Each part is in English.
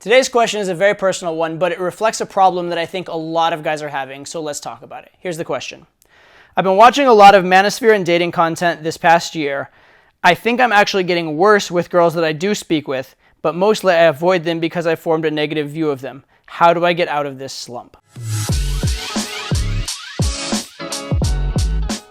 Today's question is a very personal one, but it reflects a problem that I think a lot of guys are having, so let's talk about it. Here's the question. I've been watching a lot of Manosphere and dating content this past year. I think I'm actually getting worse with girls that I do speak with, but mostly I avoid them because I formed a negative view of them. How do I get out of this slump?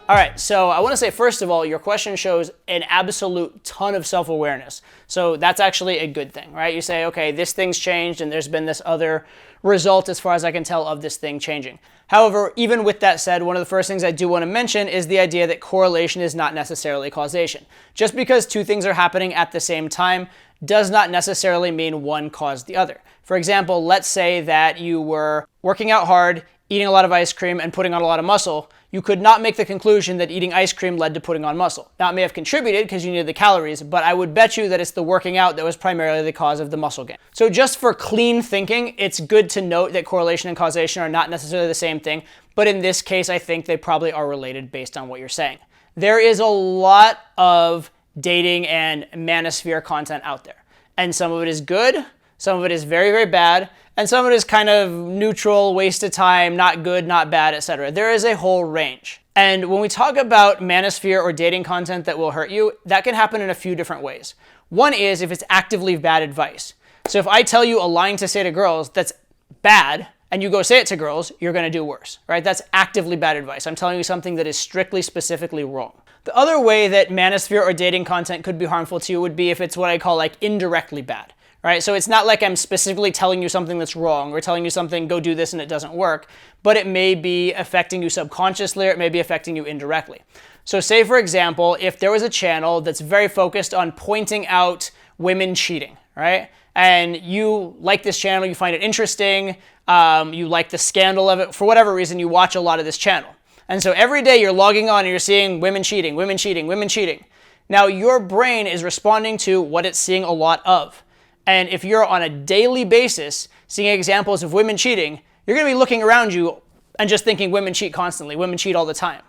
All right, so I want to say, first of all, your question shows an absolute ton of self-awareness. So that's actually a good thing, right? You say, okay, this thing's changed and there's been this other result as far as I can tell of this thing changing. However, even with that said, one of the first things I do want to mention is the idea that correlation is not necessarily causation. Just because two things are happening at the same time does not necessarily mean one caused the other. For example, let's say that you were working out hard, eating a lot of ice cream, and putting on a lot of muscle. You could not make the conclusion that eating ice cream led to putting on muscle. Now, it may have contributed because you needed the calories, but I would bet you that it's the working out that was primarily the cause of the muscle gain. So just for clean thinking, it's good to note that correlation and causation are not necessarily the same thing, but in this case, I think they probably are related based on what you're saying. There is a lot of dating and manosphere content out there, and some of it is good, some of it is very, very bad, and some of it is kind of neutral, waste of time, not good, not bad, etc. There is a whole range. And when we talk about manosphere or dating content that will hurt you, that can happen in a few different ways. One is if it's actively bad advice. So if I tell you a line to say to girls that's bad, and you go say it to girls, you're going to do worse, right? That's actively bad advice. I'm telling you something that is strictly, specifically wrong. The other way that manosphere or dating content could be harmful to you would be if it's what I call like indirectly bad. Right? So it's not like I'm specifically telling you something that's wrong or telling you something, go do this and it doesn't work, but it may be affecting you subconsciously or it may be affecting you indirectly. So say, for example, if there was a channel that's very focused on pointing out women cheating, right? And you like this channel, you find it interesting, you like the scandal of it, for whatever reason, you watch a lot of this channel. And so every day you're logging on and you're seeing women cheating, women cheating, women cheating. Now your brain is responding to what it's seeing a lot of. And if you're on a daily basis seeing examples of women cheating, you're going to be looking around you and just thinking women cheat constantly, women cheat all the time.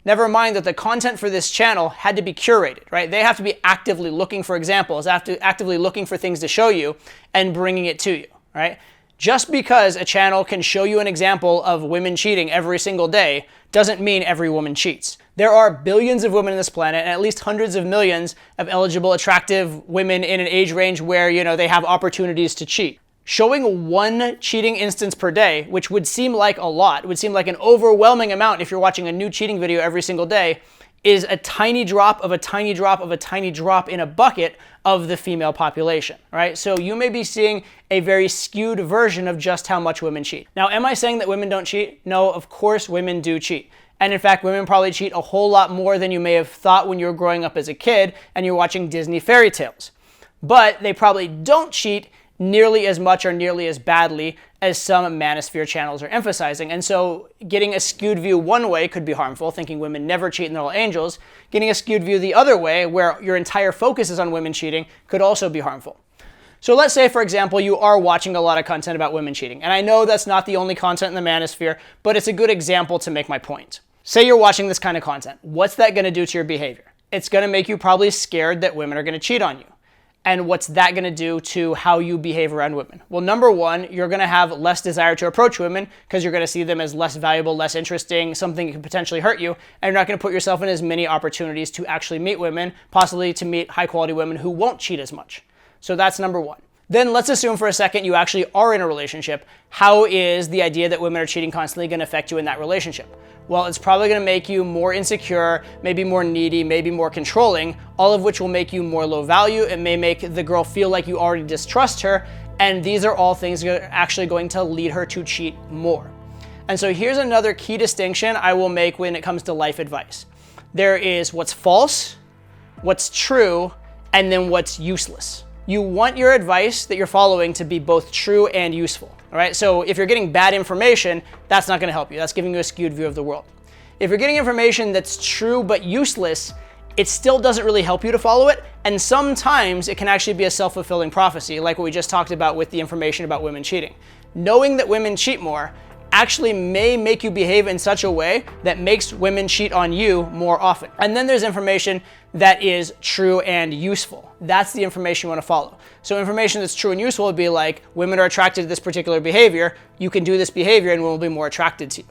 Never mind that the content for this channel had to be curated, right? They have to be actively looking for examples, actively looking for things to show you and bringing it to you, right? Just because a channel can show you an example of women cheating every single day doesn't mean every woman cheats. There are billions of women on this planet and at least hundreds of millions of eligible, attractive women in an age range where, they have opportunities to cheat. Showing one cheating instance per day, which would seem like a lot, would seem like an overwhelming amount if you're watching a new cheating video every single day, is a tiny drop of a tiny drop of a tiny drop in a bucket of the female population, right? So you may be seeing a very skewed version of just how much women cheat. Now, am I saying that women don't cheat? No, of course women do cheat. And in fact, women probably cheat a whole lot more than you may have thought when you were growing up as a kid and you're watching Disney fairy tales. But they probably don't cheat nearly as much or nearly as badly as some manosphere channels are emphasizing. And so getting a skewed view one way could be harmful, thinking women never cheat and they're all angels. Getting a skewed view the other way, where your entire focus is on women cheating, could also be harmful. So let's say, for example, you are watching a lot of content about women cheating. And I know that's not the only content in the manosphere, but it's a good example to make my point. Say you're watching this kind of content. What's that going to do to your behavior? It's going to make you probably scared that women are going to cheat on you. And what's that going to do to how you behave around women? Well, number one, you're going to have less desire to approach women because you're going to see them as less valuable, less interesting, something that could potentially hurt you, and you're not going to put yourself in as many opportunities to actually meet women, possibly to meet high-quality women who won't cheat as much. So that's number one. Then let's assume for a second you actually are in a relationship. How is the idea that women are cheating constantly going to affect you in that relationship? Well, it's probably going to make you more insecure, maybe more needy, maybe more controlling, all of which will make you more low value. It may make the girl feel like you already distrust her, and these are all things that are actually going to lead her to cheat more. And so here's another key distinction I will make when it comes to life advice. There is what's false, what's true, and then what's useless. You want your advice that you're following to be both true and useful. All right, so if you're getting bad information, that's not going to help you. That's giving you a skewed view of the world. If you're getting information that's true but useless, it still doesn't really help you to follow it. And sometimes it can actually be a self-fulfilling prophecy, like what we just talked about with the information about women cheating. Knowing that women cheat more actually may make you behave in such a way that makes women cheat on you more often. And then there's information that is true and useful. That's the information you want to follow. So information that's true and useful would be like, women are attracted to this particular behavior. You can do this behavior and women will be more attracted to you,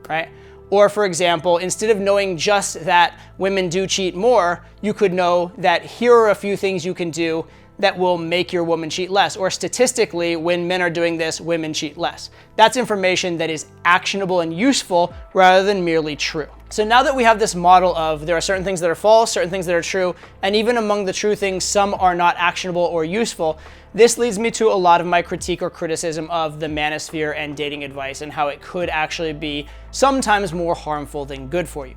right? Or for example, instead of knowing just that women do cheat more, you could know that here are a few things you can do that will make your woman cheat less. Or statistically, when men are doing this, women cheat less. That's information that is actionable and useful rather than merely true. So now that we have this model of there are certain things that are false, certain things that are true, and even among the true things, some are not actionable or useful, this leads me to a lot of my critique or criticism of the manosphere and dating advice and how it could actually be sometimes more harmful than good for you.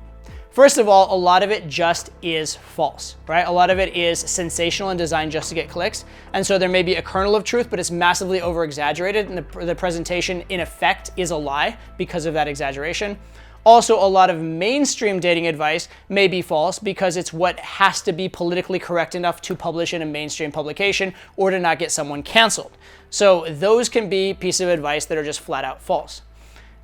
First of all, a lot of it just is false, right? A lot of it is sensational and designed just to get clicks. And so there may be a kernel of truth, but it's massively over-exaggerated, and the presentation in effect is a lie because of that exaggeration. Also, a lot of mainstream dating advice may be false because it's what has to be politically correct enough to publish in a mainstream publication or to not get someone canceled. So those can be pieces of advice that are just flat out false.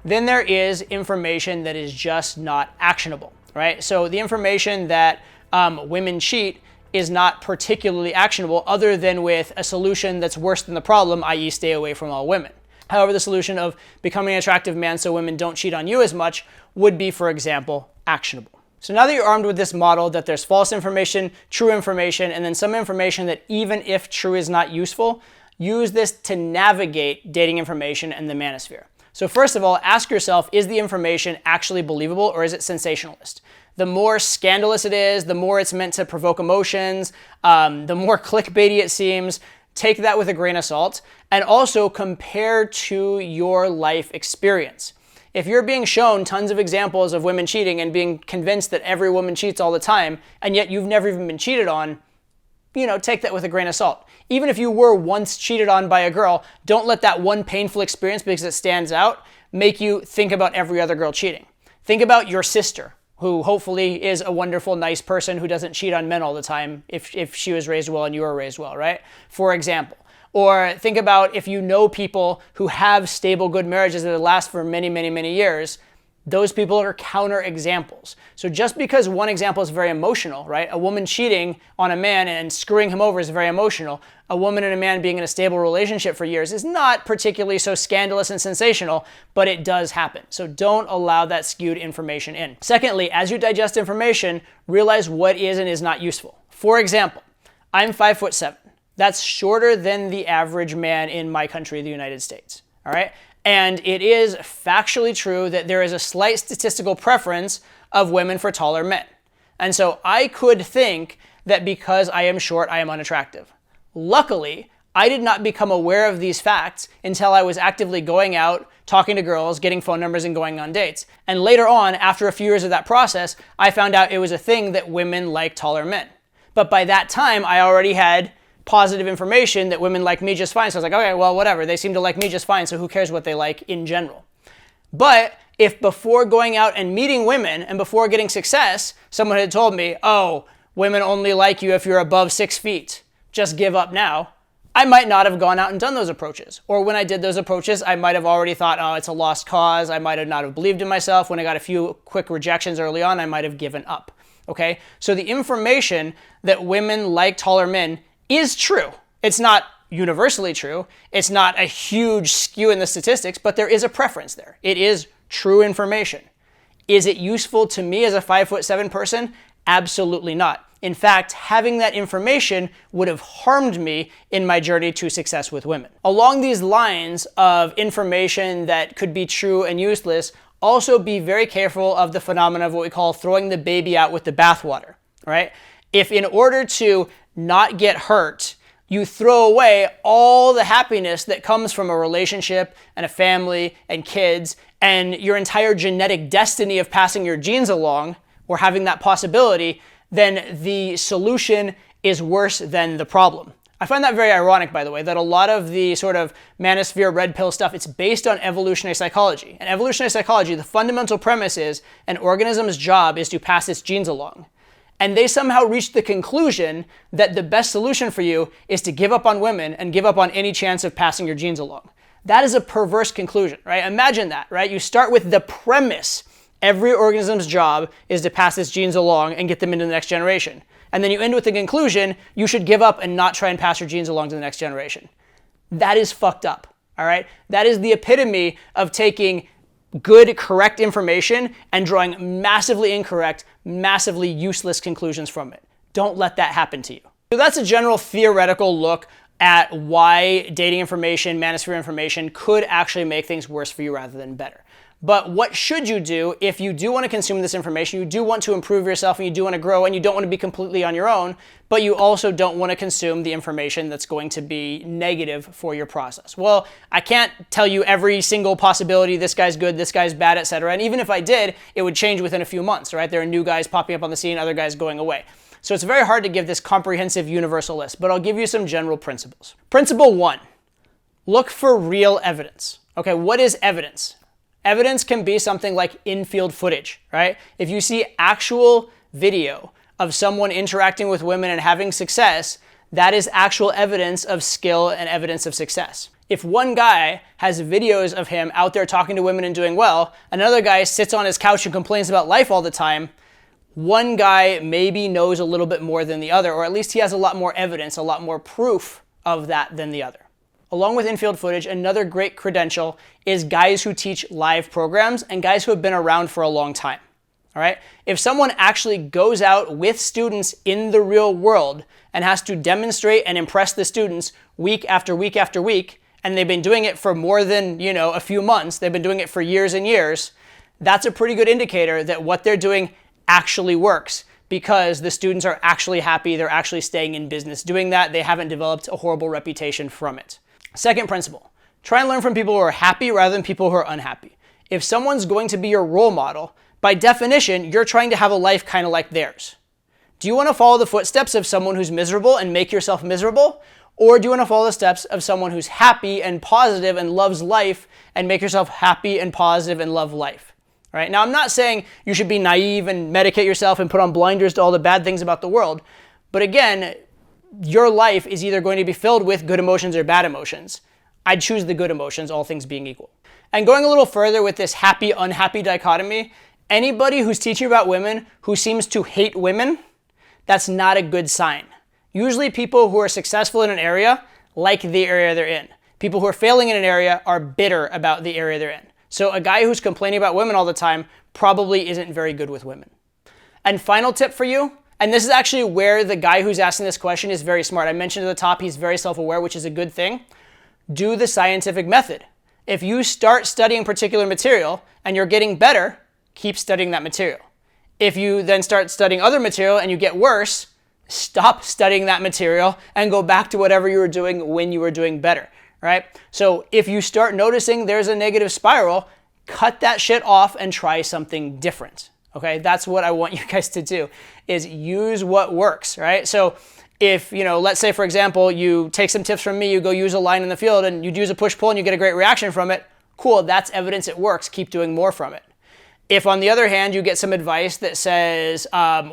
Then there is information that is just not actionable, right? So the information that women cheat is not particularly actionable other than with a solution that's worse than the problem, i.e. stay away from all women. However, the solution of becoming an attractive man so women don't cheat on you as much would be, for example, actionable. So now that you're armed with this model that there's false information, true information, and then some information that even if true is not useful, use this to navigate dating information and the manosphere. So first of all, ask yourself, is the information actually believable or is it sensationalist? The more scandalous it is, the more it's meant to provoke emotions, the more clickbaity it seems. Take that with a grain of salt, and also compare to your life experience. If you're being shown tons of examples of women cheating and being convinced that every woman cheats all the time, and yet you've never even been cheated on, take that with a grain of salt. Even if you were once cheated on by a girl, don't let that one painful experience, because it stands out, make you think about every other girl cheating. Think about your sister, who hopefully is a wonderful, nice person who doesn't cheat on men all the time if she was raised well and you were raised well, right? For example. Or think about if you know people who have stable, good marriages that last for many, many, many years. Those people are counter examples. So just because one example is very emotional, right? A woman cheating on a man and screwing him over is very emotional. A woman and a man being in a stable relationship for years is not particularly so scandalous and sensational, but it does happen. So don't allow that skewed information in. Secondly, as you digest information, realize what is and is not useful. For example, I'm 5'7". That's shorter than the average man in my country, the United States, all right? And it is factually true that there is a slight statistical preference of women for taller men. And so I could think that because I am short, I am unattractive. Luckily, I did not become aware of these facts until I was actively going out, talking to girls, getting phone numbers, and going on dates. And later on, after a few years of that process, I found out it was a thing that women like taller men. But by that time, I already had positive information that women like me just fine. So I was like, okay, well, whatever. They seem to like me just fine, so who cares what they like in general? But if before going out and meeting women and before getting success, someone had told me, oh, women only like you if you're above 6 feet, just give up now, I might not have gone out and done those approaches. Or when I did those approaches, I might have already thought, oh, it's a lost cause. I might have not have believed in myself. When I got a few quick rejections early on, I might have given up. Okay? So the information that women like taller men is true. It's not universally true. It's not a huge skew in the statistics, but there is a preference there. It is true information. Is it useful to me as a 5'7" person? Absolutely not. In fact, having that information would have harmed me in my journey to success with women. Along these lines of information that could be true and useless, also be very careful of the phenomenon of what we call throwing the baby out with the bathwater, right? If in order to not get hurt, you throw away all the happiness that comes from a relationship and a family and kids and your entire genetic destiny of passing your genes along or having that possibility, then the solution is worse than the problem. I find that very ironic, by the way, that a lot of the sort of manosphere red pill stuff, it's based on evolutionary psychology. And evolutionary psychology, the fundamental premise is an organism's job is to pass its genes along. And they somehow reached the conclusion that the best solution for you is to give up on women and give up on any chance of passing your genes along. That is a perverse conclusion, right? Imagine that, right? You start with the premise every organism's job is to pass its genes along and get them into the next generation. And then you end with the conclusion, you should give up and not try and pass your genes along to the next generation. That is fucked up, all right? That is the epitome of taking good, correct information and drawing massively incorrect, massively useless conclusions from it. Don't let that happen to you. So that's a general theoretical look at why dating information, manosphere information could actually make things worse for you rather than better. But what should you do if you do want to consume this information, you do want to improve yourself and you do want to grow and you don't want to be completely on your own, but you also don't want to consume the information that's going to be negative for your process? Well, I can't tell you every single possibility, this guy's good, this guy's bad, etc. And even if I did, it would change within a few months, right? There are new guys popping up on the scene, other guys going away. So it's very hard to give this comprehensive universal list, but I'll give you some general principles. Principle 1, look for real evidence. Okay, what is evidence? Evidence can be something like in-field footage, right? If you see actual video of someone interacting with women and having success, that is actual evidence of skill and evidence of success. If one guy has videos of him out there talking to women and doing well, another guy sits on his couch and complains about life all the time, one guy maybe knows a little bit more than the other, or at least he has a lot more evidence, a lot more proof of that than the other. Along with in-field footage, another great credential is guys who teach live programs and guys who have been around for a long time. All right? If someone actually goes out with students in the real world and has to demonstrate and impress the students week after week after week, and they've been doing it for more than, a few months, they've been doing it for years and years, that's a pretty good indicator that what they're doing actually works, because the students are actually happy, they're actually staying in business doing that, they haven't developed a horrible reputation from it. Second principle, try and learn from people who are happy rather than people who are unhappy. If someone's going to be your role model, by definition, you're trying to have a life kind of like theirs. Do you want to follow the footsteps of someone who's miserable and make yourself miserable? Or do you want to follow the steps of someone who's happy and positive and loves life and make yourself happy and positive and love life? Right? Now, I'm not saying you should be naive and medicate yourself and put on blinders to all the bad things about the world. But again, your life is either going to be filled with good emotions or bad emotions. I'd choose the good emotions, all things being equal. And going a little further with this happy-unhappy dichotomy, anybody who's teaching about women who seems to hate women, that's not a good sign. Usually people who are successful in an area like the area they're in. People who are failing in an area are bitter about the area they're in. So a guy who's complaining about women all the time probably isn't very good with women. And final tip for you, and this is actually where the guy who's asking this question is very smart. I mentioned at the top, he's very self-aware, which is a good thing. Do the scientific method. If you start studying particular material and you're getting better, keep studying that material. If you then start studying other material and you get worse, stop studying that material and go back to whatever you were doing when you were doing better, right? So if you start noticing there's a negative spiral, cut that shit off and try something different. Okay, that's what I want you guys to do, is use what works, right? So if, let's say, for example, you take some tips from me, you go use a line in the field and you use a push-pull and you get a great reaction from it, cool, that's evidence it works. Keep doing more from it. If, on the other hand, you get some advice that says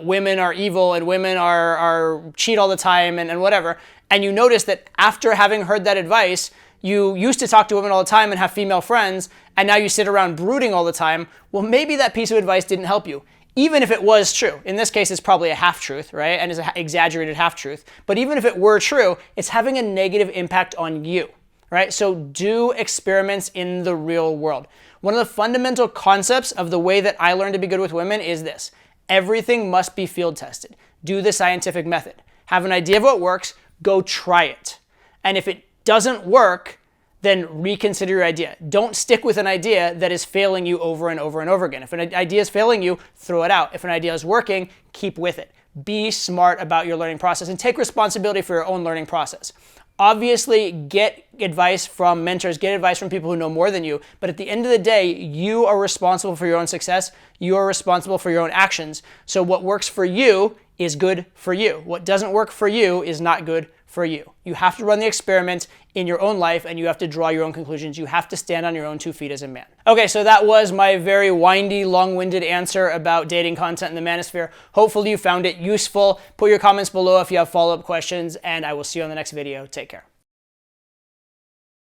women are evil and women are cheat all the time and whatever, and you notice that after having heard that advice, you used to talk to women all the time and have female friends, and now you sit around brooding all the time, well, maybe that piece of advice didn't help you. Even if it was true. In this case, it's probably a half-truth, right? And it's an exaggerated half-truth. But even if it were true, it's having a negative impact on you, right? So do experiments in the real world. One of the fundamental concepts of the way that I learned to be good with women is this. Everything must be field tested. Do the scientific method. Have an idea of what works, go try it. And if it doesn't work, then reconsider your idea. Don't stick with an idea that is failing you over and over and over again. If an idea is failing you, throw it out. If an idea is working, keep with it. Be smart about your learning process and take responsibility for your own learning process. Obviously, get advice from mentors, get advice from people who know more than you, but at the end of the day, you are responsible for your own success. You are responsible for your own actions. So what works for you is good for you. What doesn't work for you is not good for you. You have to run the experiment in your own life and you have to draw your own conclusions. You have to stand on your own 2 feet as a man. Okay, so that was my very windy, long-winded answer about dating content in the Manosphere. Hopefully you found it useful. Put your comments below if you have follow-up questions, and I will see you on the next video. Take care.